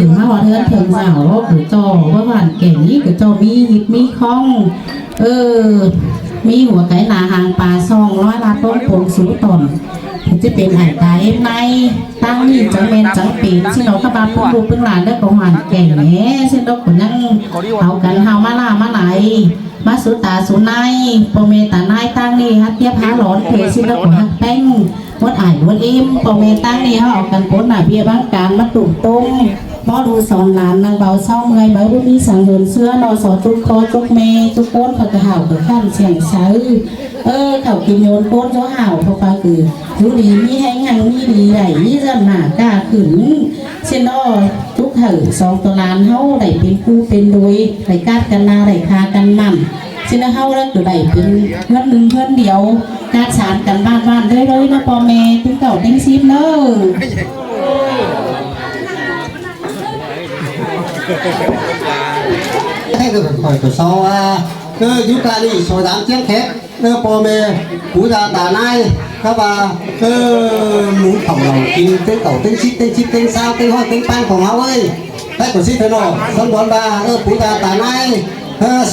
งมาว่าเทือนถึงสาวหรือจอว่าหวานเก่งนี่กับจอมีหิบมีคล้องมีหัวไก่หนาหางปลาซองร้อยลาต้นโป่งสูตอนจะเป็นหายตายในตั้งนี่จังเมนจังปีที่เราขบาพูดเป็นหลานได้ของหวานเก่งแน่เส้นดอกคนยังเอากันเฮามาล่ามาไหลมาสุตาสุนัยโปเมตานายตั้งนี่ฮัตเทียบหาหลอนเพสิแล้วของฮักแป้งวัดอ่ายวัดอิ่มโปเมตั้งนี่เขาออกกันพ้นหน้าเบี้ยบ้างการมาตุ่มต้มหมอดูสอนหลานนางเบาเศร้าเมื่อยเมื่อบุมีสังเหินเสื้อนอสอจุกคอจุกเมจุกโก้นผักกระห่าวกับข้ามเสียงเช้าเขากินโยนโก้นเจ้าห่าวพอปลาคือรู้ดีมีแห้งหังมีดีไหลมีจำหนากล้าขึ้นเช่นอ้อจุกเห่อสองตัวลานเฮาไหลเป็นคู่เป็นโดยไหลกาดกันนาไหลคากันมั่นเช่นเฮาแล้วตัวไหลเป็นเพื่อนหนึ่งเพื่อนเดียวกาดสารกันบ้านเลยนะปอเมตุ้งเก่าเต็งซีบเนอะให้ก็คอยตัวซอยุคการนี้โซดามเชียงแขกปอเมผู้ชาตาไนครับว่าหมูของเรากินเต้นเต่าเต้นชิดเต้นชิดเต้นซาวเต้นห้อยเต้นปังของเขาเอ้ยให้กดซิเทนอสมบูรณ์บ้าผู้ชาตาไน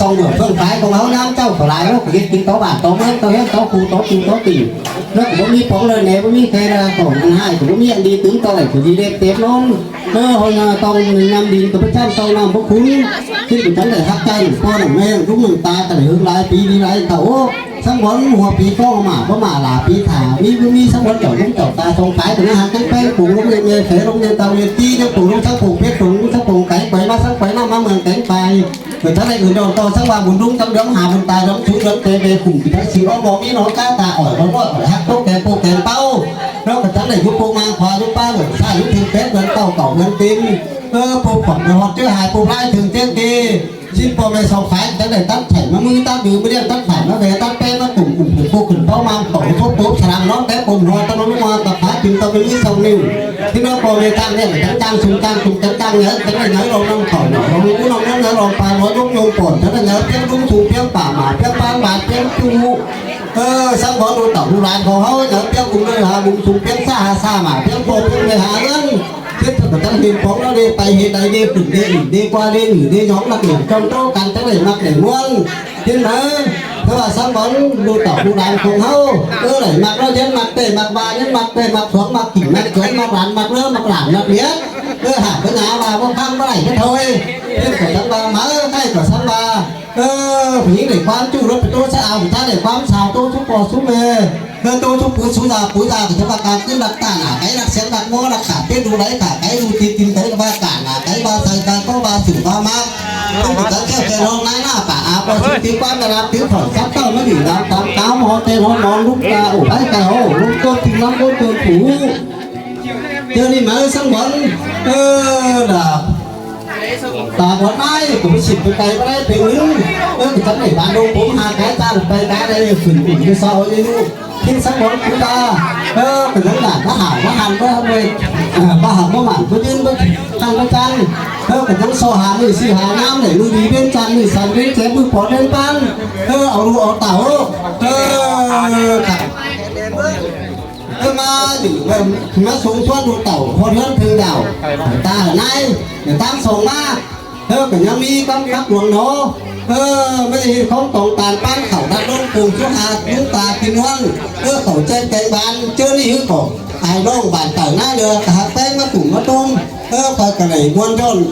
สองเหนือเพิ่งฝ่ายของเขาน้ำเจ้าของลายเขากินโต๊ะบาทโต๊ะเมืองโต๊ะเฮ็ดโต๊ะคูโต๊ะกินโต๊ะตีแล้วผมมีของเลยเนี่ยผมมีแค่ของอันให้ผมมีอันดีตึงโต๊ะไหนผมดีเด็ดเต็มล้นhồi tông năm đi tôi chắc tông năm bốc khúng khi tôi chẳng để hấp chay con ở nghe lúc người ta tại hướng lại pi đi lại tẩu sáng bón mùa pi con mà có mà là pi thả mi sáng bón chậu lúc chậu ta xong cái từ nó hàng cái pe cùng lúc nghe khế lúc nghe tàu nghe chi nó cùng lúc sáng cùng biết cùng sáng cùng cái quậy ba sáng quậy năm ba mười cái bài người ta lại người đầu to sáng ba buồn đúng trong đống hà buồn tài đống chú đống tê về cùng cái xì nó bỏ cái nó cá ta ỏi nó gọi hát tốt kèm bao nó phải chẳng để giúp cô mang khoa giúp ba rồi sai giúp thiên phép gần tàu cẩu gần tim phụ phẩm hoặc chứ hai phụ lai thường tiếng kia xin po về sau phải chẳng để tắt chảy mà mưa ta biểu bây giờ tắt phải nó về tắt pe nó cùng cùng phụ cùng bao mang tổ thuốc tốt làm nó té cùng hoa ta nó hoa tập phá tìm tao với sông niu thì nó po về tăng này chẳng tăng sung tăng cùng chẳng tăng nhớ chẳng là nhớ lòng năm khỏi nó cũng lòng nhớ lòng pa nó lúc nhung cồn chẳng là nhớ tiếng đúng thủ tiếngป่าmà tiếng ban bạc tiếng chu sáng bỏ đôi tàu đôi làn của họ nhớ tiếng cùng nơi hà cùng sung tiếng xa mà tiếng po tiếng người hà lớn tiếp tục tăng hình phóng nó đi tay hiện đại đi từng đi qua đi nghỉ đi nhóm đặc điểm trong chỗ càng tới để mặc để muôn thiên thế thế là sáng bón đôi tàu đôi làn cùng họ để mặc nó đến mặc để mặc ba đến mặc để mặc xuống mặc kỉnh mặc cưới mặc làn mặc lơ mặc làn mặc biết hả cái nào mà không khăn có này thế thôi thế phải sáng ba má hay của sáng ba phải để quan chủ nó phải tôi sẽ ảo ta để quan xào tôi chút bò xuống về nên tôi chút cuối ra thì chúng ta càng cứ đặt cả cái đặt xem đặt mua đặt cả cái đồ đấy cả cái đồ tìm thấy ba cả là cái ba thầy ta có ba chữ ba mát không phải cái hôm nay là cả áo có tiếng quan là làm tiếng phở sắp tao nó bị làm tám cáo họ tên họ món lúc ta ủ cái cái hồ lúc tôi tìm lắm tôi tôi phủ cho nên mà sáng bẩn là ta bón ai cũng xịt cái cây cái đấy tiếng nước cái chấm này bán đâu cũng hai cái ta được đây cái đây phình phình như sau như khi sáng bón chúng ta cái giống là nó hảo nó hàn có không đây ba hảo có mảng có những cái ăn cái chăn cái giống so hàm thì xì hà nam để nuôi đi bên chăn thì sàn bên chém bưng bón lên pan ảo đu ảo tảo mà nó xuống thoát đu tảo hôn hơn thư đảo ta ở nay người ta sống ma cái nhà mi cắm cắp luồng nó bây giờ không tổng tàn ban khẩu đã đông cùng chỗ hạt chúng ta kinh hoan khẩu trên cái bàn chưa đi hư cổ ai đông bàn tẩu na được hạt tên nó cùng nó tôm phải cái này muôn tròn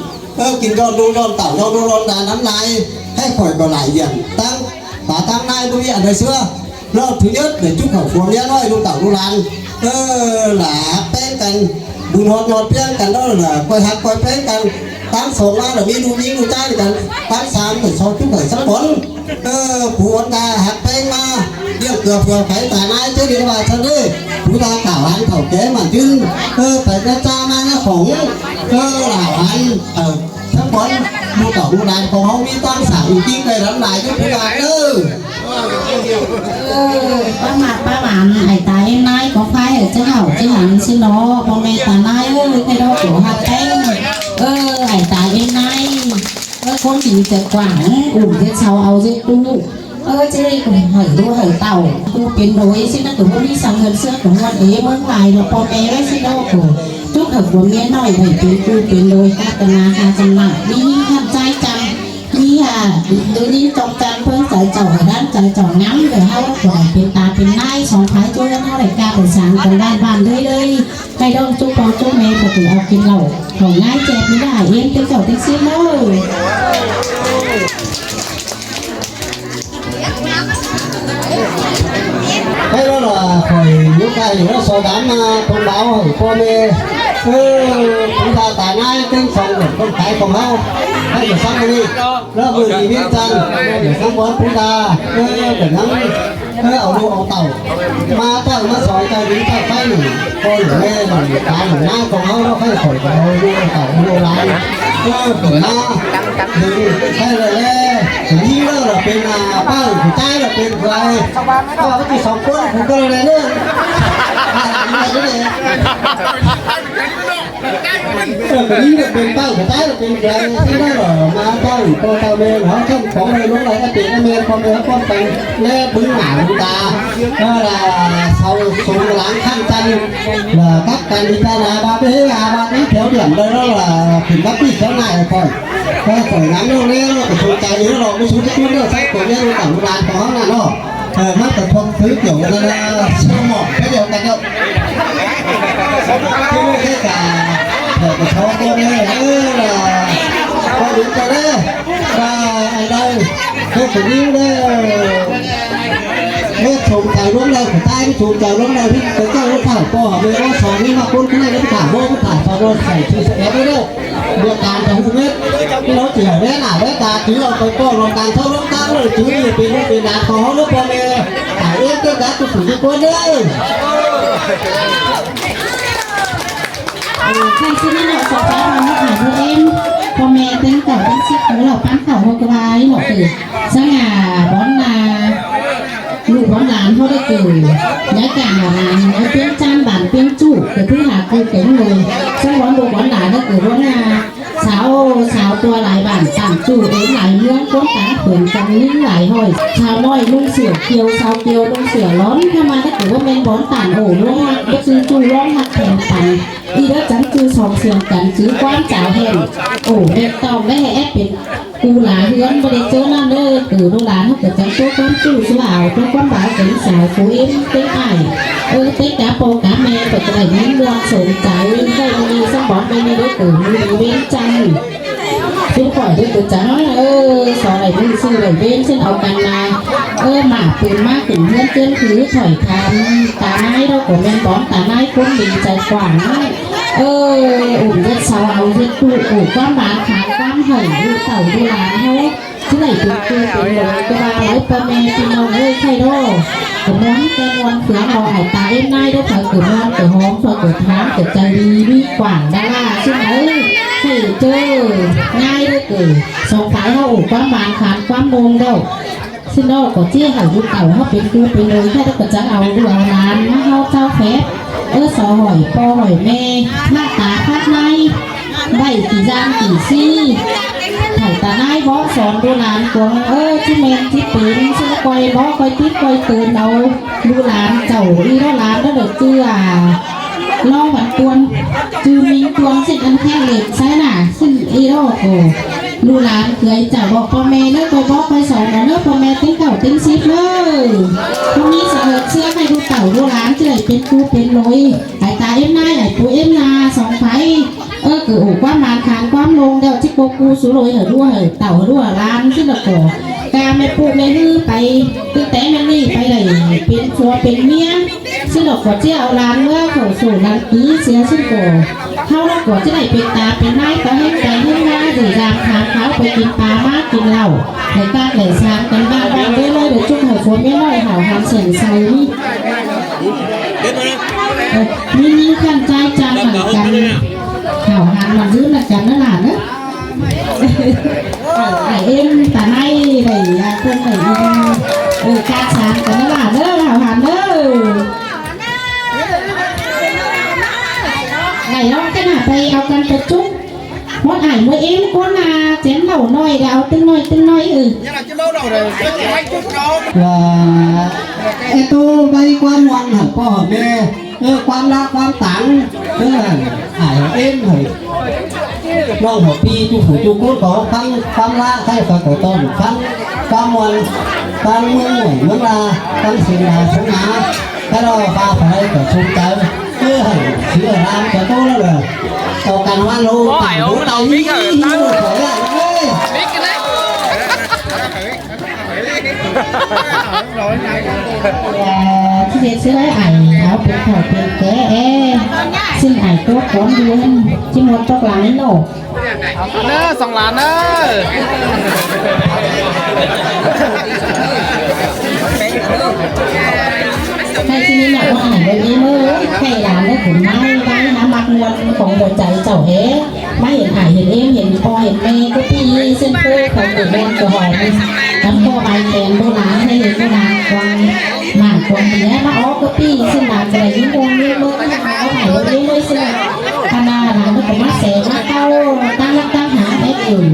kinh tròn đu tròn tẩu tròn đu tròn đàn nắm lại hay khỏi còn lại diện tăng nay tôi biết đời xưa nó thứ nhất để chúc khẩu của nhé nói đu tẩu đu lan là tên cần đu ngọt tiếng cần đó là coi hạt coi tên cần tám số mà là đi đu trái thì cần tám sáu phải so chút phải sáu bốn phụ anh ta hạt tên mà việc cửa vừa phải tài mai chứ đi vào sân đi chúng ta cảo ăn khẩu kế mà chứ phải ra cha mang nó khủng là ăn ở sáu bốn mua cẩu mua đàn còn không biết toán xả ủy kim này lắm lại chứ chúng ta ba bạn hải tài hôm nay có phải ở chứ hảo chứ hẳn xin nó con mẹ tài nay cái đó của hạt canh hải tài hôm nay con chỉ tự quảng ủng cái sau ao dây tu chứ đây cũng hỏi đua hỏi tàu tu biến đối xin nó cũng đi sang hơn xưa cũng ngoan ấy mới vài rồi con bé xin đâu của chúc เถอะว่าเมียน้อยให้เป็นกูเป็นโดยคาตนาคาจำหนักนี่ทำใจจำนี่โดยนี้จงจันเพิ่งใจเจ้าด้านใจเจ้าง้ำเดี๋ยวให้ปล่อยเป็นตาเป็นนายสองท้ายช่วยกันเท่าไหร่กาเป็นสางกันด้านบ้านเลยใครโดนจุกปองจุกเมย์ปกติเอากินเหล้าของง่ายแจกไม่ได้เอ็มเต็มเจ้าเต็มซิเลย thế đó là phải những cái nó so đám thông báo hỏi con đi chúng ta tại nay tên phòng của con cái phòng hao hay là sang đi nó vừa thì biết rằng để sang quán chúng ta để ngắm ở đâu ở tàu mà tàu nó sỏi tàu đi tàu phải nỉ con ở đây là cái ở na phòng hao nó phải khỏi tàu đi tàu đi lái của na thì hay là lê như đó là bên ba của trai là bên người có cái sòng quân của con này nữa cái gì được bên tao của trai là bên người thế đó là mà tao con tao bên họ không có này lúc này cái tiền em con bên con tình lê bứng mảng chúng ta đó là sau xuống láng khăn chân là các can đi ra là ba cái ba cái thiếu điểm đây đó là kiểm bắt đi cái này rồi khỏi ngắn đâu nè cái số trái nữa rồi cái số cái tuyến nữa sách của nhân tổng đàn có là nó mắt tập thông thứ kiểu là sơ mỏ cái điều này đâu cái cả cái số con này là con đứng cái đấy và ở đây cái phải đi đây cái chùm chào đúng đâu phải tay cái chùm chào đúng đâu thì cái nó thảo co ở bên nó sò đi mà con cái này nó thả vô nó thả sò rồi phải thì sẽ ép đấy việc càn thì không biết cái nó chỉ ở đấy nào đấy ta chỉ là cái co rồi càn thâu nó tăng rồi chứ gì bên đá có nó con này phải ép cái đá cái phải con đấyใครซื้อเนี่ยสอบถามมาหาตัวเองพ่อแม่เต้นเก่าเต้นซิกหรือเราปั้นเข่าหัวกระบายหมดเลยสง่าบ้อนนาลูกบ้อนหลานเขาได้เกิดย้ายการหลานเอาเปี้ยงจานบ้านเปี้ยงจุกเกิดที่หากูเก่งเลยซึ่งบ้อนลูกบ้อนหลานได้เกิดบ้อนนาสาวตัวหลายบ้านต่างจู่เองหลายเมืองก้นตาเผื่อนกันลิ้นหลายห้อยชาวน้อยลุงเสือเกียวสาวเกียวลุงเสือร้อนเข้ามาได้เกิดว่าเป็นบ้อนต่างโอ้ร้องหักก็ซื้อจู่ร้องหักแข่งปันอีแล้วจังคือสองเสียงกันซื้อความจ่าแห่งโอ้เด็กตองได้แอบเป็นกูหลาเฮือนบริเจอนั่นเลยตื่นลูกหลานเขาเกิดจังโซ่ความจู่สลาวตัวความบ่าวเป็นสาวฟูเอ็มเป็นไอเต็กกาโปกาแม่เปิดกระดิ่งนิ้วสนใจได้มีสมบัติไม่ได้ตื่นมีเว้นจังทุกคนได้ตื่นจังสอนอะไรไม่ซื้อเลยเว้นเช่นเอากันมาหมาปืนมากถึงเพื่อนเพื่อนคือถอยทำตาไม้เราของแมนบอลตาไม้คนดีใจกว่าอุ่นเด็ดสาวเอาเด็ดตู้ก้อนบานขาก้อนเห่ยดูเต่าดูหลานเขาที่ไหนเป็นคือเป็นเลยก็มาไว้ประเมย์เป็นเราใครโร่ผมม้วนแกงวันเสือเราหายตาเอ็นได้ด้วยเกิดร้อนเกิดหอมเกิดท้ามเกิดใจดีมีกว่างได้ล่าใช่ไหมให้เจอง่ายด้วยเกิดสองฝ่ายเขาความบานขาความมงเด้อซึ่งเราก็เจี๊ยหายดูเต่าเขาเป็นคือเป็นเลยแค่เราก็จะเอาดูเอานานมาเขาเจ้าแฟบสอหอยปอหอยแม่หน้าตาคาดในได้กี่จานกี่ซี่ถ่ายตาหน้าบอสอนดูหลานกวงที่เมนที่ปืนซึ่งคอยบอคอยติดคอยเตือนเอาดูหลานเจ้าอีแล้วหลานก็เดือดเจือล่อบัดตวนจือมิงตวงสิ้นอันแค่เหล็กใช่น่ะสิ้นอีโร่โอ้ดูหลานเคยจะบอกพ่อแม่เลิกไปบอกไปสอนเลิกพ่อแม่ติ้งเก่าติ้งซิปเลยพรุ่งนี้เสื้อใครดูเต่าดูหลานจะได้เป็นกูเป็นลอยหายตาเอ็มนายหายปูเอ็มนาสองไฟเกิดความมานขานความลงเดี๋ยวที่โกกูสุรอยเหรอด้วยเต่าด้วยร้านที่เราก่อกาไม่ปูไม่ฮื้อไปตึ้งแต่ไม่นี่ไปไหนเป็นชัวเป็นเมียซึ่งเราก่อเจ้าร้านเมื่อเขาสู่ร้านกี้เสียซึ่งก่อเขาเราก่อจะได้เป็นตาเป็นนายก็ให้ใจให้หน้าหรือรามทางเขาไปกินปลามากกินเหล้าในการไหลซางกันบ้างบ้างได้เลยเดี๋ยวจุ่มหัวคนไม่น้อยเห่าหางเสียงใสนี่ขั้นใจจางเหมือนกันเห่าหางมันยืดหลักกันนั่นแหละนะเอ็มตาไนไหนคนไหนการสานกันนั่นแหละเด้อเห่าหางเด้อไหนเราขนาดไปเอากันไปจุ๊บมดảnh với em có là chén đầu nồi gạo tương nồi là eto bay qua ngoan hả bỏ mẹ ความรักความตังหายเอ็นเลยน้องหัวปีจูหูจูกุ้งขอฟังความรักให้ฟังต่อต้นฟังความวันฟังเมืองหน่วยเมืองลาฟังเสียงลาสงหาถ้าเราฟ้าไฟก็ชุ่มใจเชื่อรามจะโตแล้วเลยต่อกันว่าลูกต่างหัวใจนี่หิวขอละเลย ที่เด็กซื้อไอ้เอาเป็นข่าวเป็นแก่ซึ่งไอ้ตัวก้อนเดือนที่หมดตัวหลังโน่ เนอ2 ล้านเนอ ให้ที่นี่เนี่ยว่าอ่านวันนี้เมื่อให้หลานได้ถึงไม่ได้นะมักมวลของหัวใจเจ้าไม่เห็นอ่านเห็นเห็นพอเห็นแม่ก็พี่ซึ่งเพื่อเขาติดแม่ตัวหอยน้ำพ่อใบแกนโบราณให้เห็นโบราณกวางหมากกวางเนี้ยมาอ๋อก็พี่ซึ่งหลานจะได้ยิ้มวงยิ้มเมื่อเขาถ่ายวันนี้เมื่อซึ่งขนาดหลานก็มาเสมาเข้าตั้งหาแม่อื่น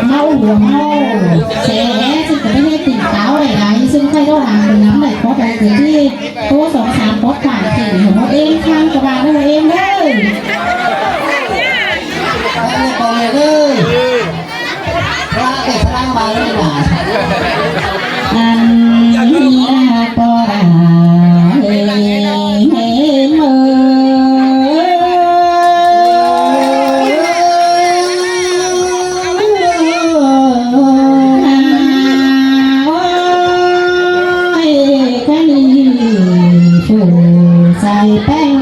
เมาหัวเมาเสซึ่งก็ไม่ให้ติดเท้าอะไรซึ่งใครก็หลานเป็นน้ำไหลเพราะอะไรถึงที่ตัว2-3ป๊อตผ่านถึงหัวเองข้างกระบาลได้เองเลยต่อเลยพระเอกพระบาลเลยนะอันนี้ก็ได้เห็นเมื่ใส่แป้ง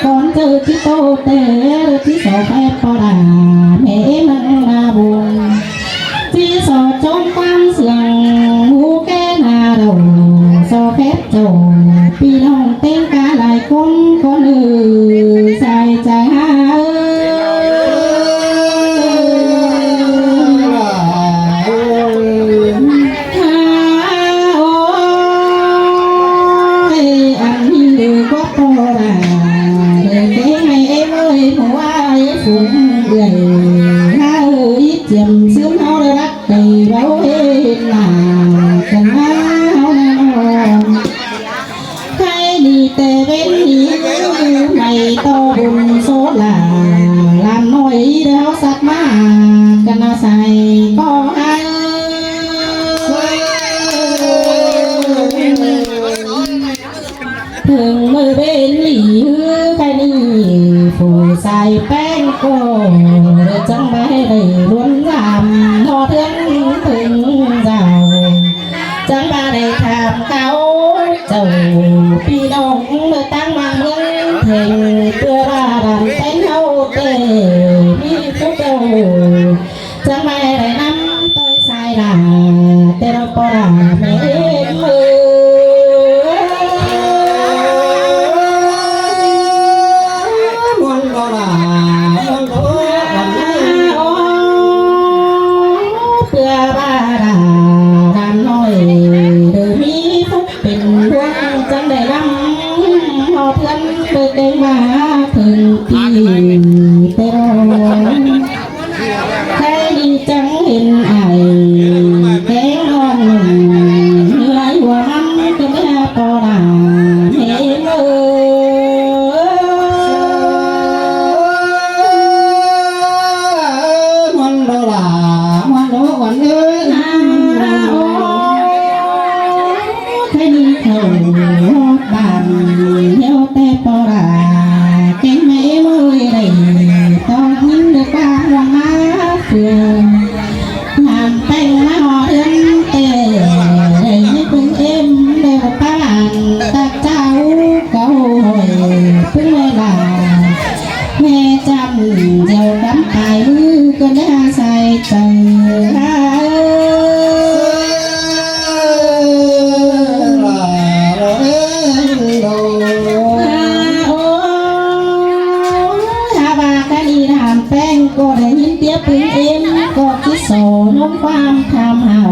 ก่อนเจอที่โตเต๋อที่สอแพทย์ปอดาแม่มันมาบุญที่สอจมความเสื่องหูแก่นาเราสอแพทย์โจพี่น้องเต้นกาหลายคนคนอื่นใส่ใจหาเจียมซื้อเอาได้รักได้เราเห็นหน้ากันมาเอาแน่นอนใครดีแต่เว้นนี้ไม่ต่อบุญโซลาลานน้อยเดี๋ยวสัตว์มากันอาศัยก็ให้ถึงมือเป็นหลีใครนี่ผู้ใส่แป้งก็จังไม่ได้ล้วนงามพอถึงเจ้าจังมาได้ทำเขาเจ้าพี่น้องเมื่อตั้งมาเมืองเพ่งเพื่อราดันเต้นเฮาเตะพี่ผู้เจ้าจังไม่ได้นำตัวสายลาแต่เราปราไม่เห็นมือเดินมาถึงปีเตรใครดีจังเห็นไอ้แกงนอนหนุ่มเหนื่อยหัวมันก็ไม่พอหนาเห็นมันโดลามันโดวันเอ้ยใครดีเขาบ้านเที่ยวแต่ปอราเก่งไม่เมื่อยเลยต้องยิ้มด้วยความหวังมาเพื่องานแต่งมาหอเดือนเตะให้พึ่งเอ็มเดี๋ยวป้านตาเจ้าเก่าหอยพึ่งเวลาแม่จำเดี๋ยวกำตายมือก็ได้ใส่ใจก็ได้ยินเตี้ยพึ่งเอ็มก็คิดโซ่น้องความทำเห่า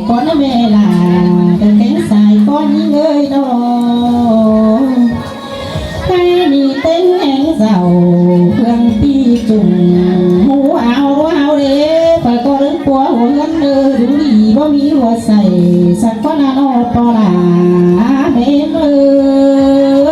ก็ในเวลาเดินแข่งสายก็ยิ่งเงยโดให้ดีเต้นแห่งเจ้าเพื่อนพี่จุ่มหูเอาเด้ไปก็เรื่องปัวหัวเงินเดือดูดีบ่มีหัวใส่สักก็นาโนปอลาเบมือ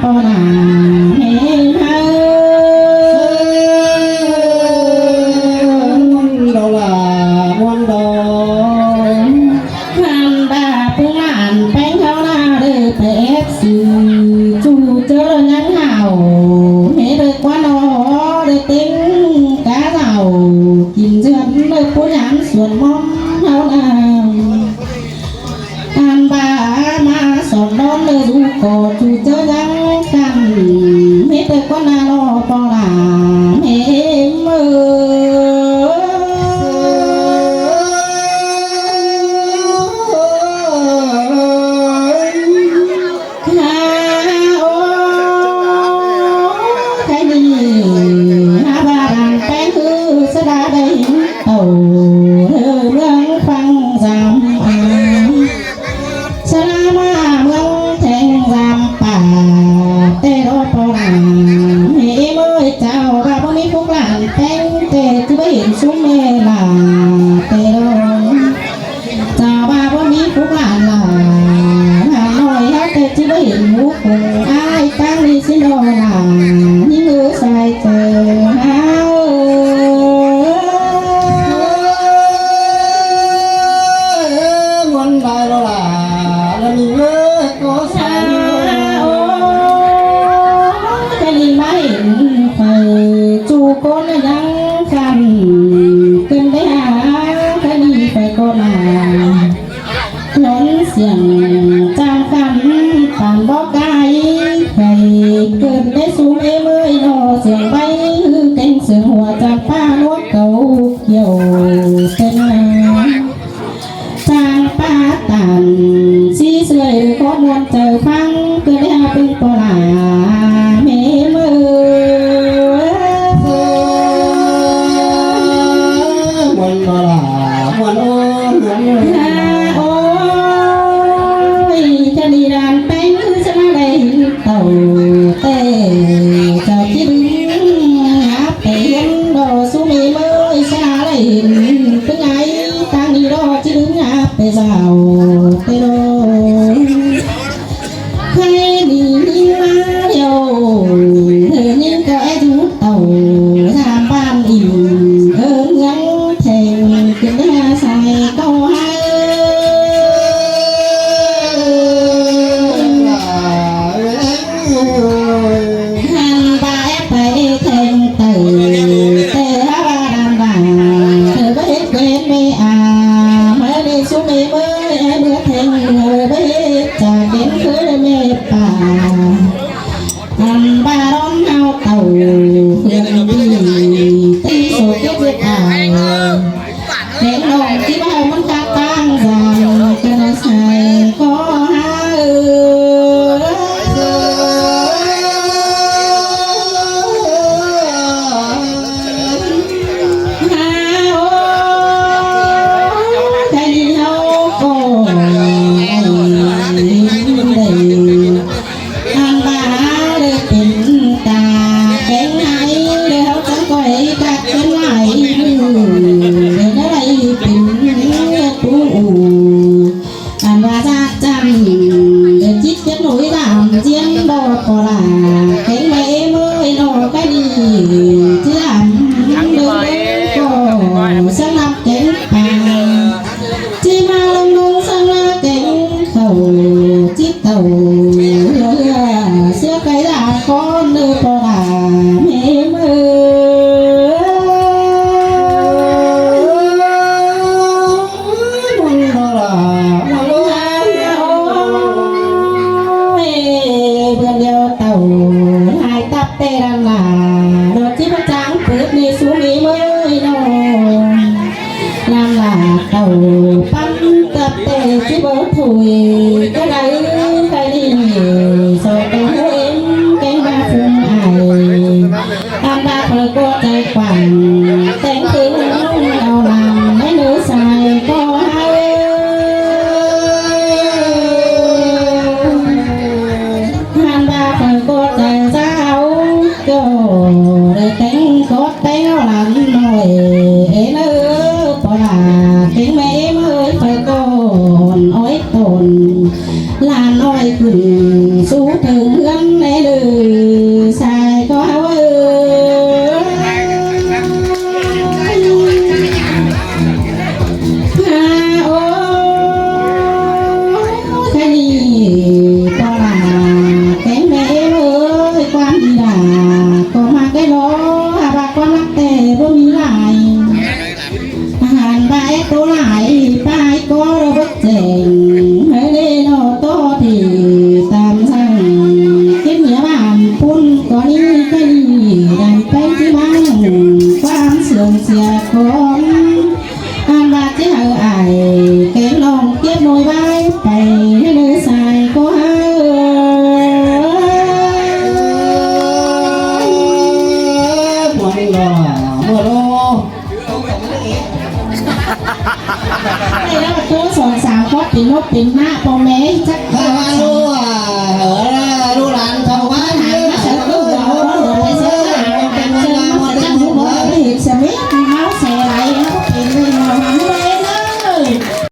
ปอนาเฮเฮ đó là món đồ คันบาปุงหลานแป้งเขาหน้าเด้อไปเอฟซีจูเจอยังเห่าเฮเด้อกว่าน้อเด้อติ้งกาเหล่ากินเจือนเด้อผู้หญิงส่วนมอมเขาหน้าคันบามาสอนน้องเด้อดูกอจูเจอยังกันเฮเด้อกว่าน้าน้อปอหลาเฮเมื่อ cái gì hả ba đàn cái hư sẽ đã đây tàu hư lương phăng giảm sẽ là ma mương thành giảm bà tê đô bò nàng hễ mới chào bà bố mi phúc làng tên tê chứ bây hiện xuống mê là tê đô chào bà bố mi phúc làng là hà nội hát tê chứ bây hiện ngũ cùng ai tăng đi xin đô là những người sai chờ hao món bài đó là mình ơi có sao cái gì mà hiện phải chu con nó đang khăn cơn đấy hả cái gì phải con à lớn xiềng trang khăn phản bó cái phải cơn đấy xuống em ơi nó xiềng bay hư cánh sườn hòa chạm pha nuốt cầu kiều tên trang pa tàn xí sưởi có muôn trời phăng cứ để hạ bên bò là mê mơ món đó là món ôi cha đi đàn bánh sẽ ra đây tàu tê chào chi đứng áp tê hiến đồ xuống mê mơ xa đây cứ ngay tăng đi đó chi đứng áp tê rào tê đô hay đi nhìn má điều nhìn có ai chú tàu làm ban ỉm hơn ngắn thèm kinh ra xài câu hay hàng ba ép phải thèm từ tê há ba đàn bà thử với hết quên mê à mới đi xuống mê mới em bữa thèm người với hết trà đến cưới mê bà hàng ba đón hao tàu phường đi tí số tiếp việc đến đồng chí ba muốn ta tăng rằng cho nó xài có cái gì đâu cô anh ba để tình ta cái này để hậu chẳng quay các cái này để nó đây tình tu anh ba ra chăm để chít cái núi làm chiến đồ có là cái mẹ mới đồ cái gì chứ làm được có sáng năm cái bàn chỉ mà lông lông sang la cánh khẩu chiếc tàu xưa cái là con đưa có là mẹ mơ món đó là vườn đeo tàu hai tắp tê đang là đợt chỉ bắt trắng phước đi xuống đi mới đâu làm là tàu bắn tập tê chỉ bớt thùi cái đấy cái đi rồi tàu em cái ba phương ai tam ba phơi cô tay quảng tên tiếng đầu làm mấy đứa xài có hai han ba phơi cô tay giáo cô để cánh có téo làm nồi nữa bỏ là tiếng mẹ mới phải còn ối tồn là nói khử số thường hướng để đưa ไปให้เนื้อสายก็หาหมดหล่อหมดโล ไอ้แล้วตัวสองสามก็เป็นนกเป็นหน้าปอแม่จัก ถ้า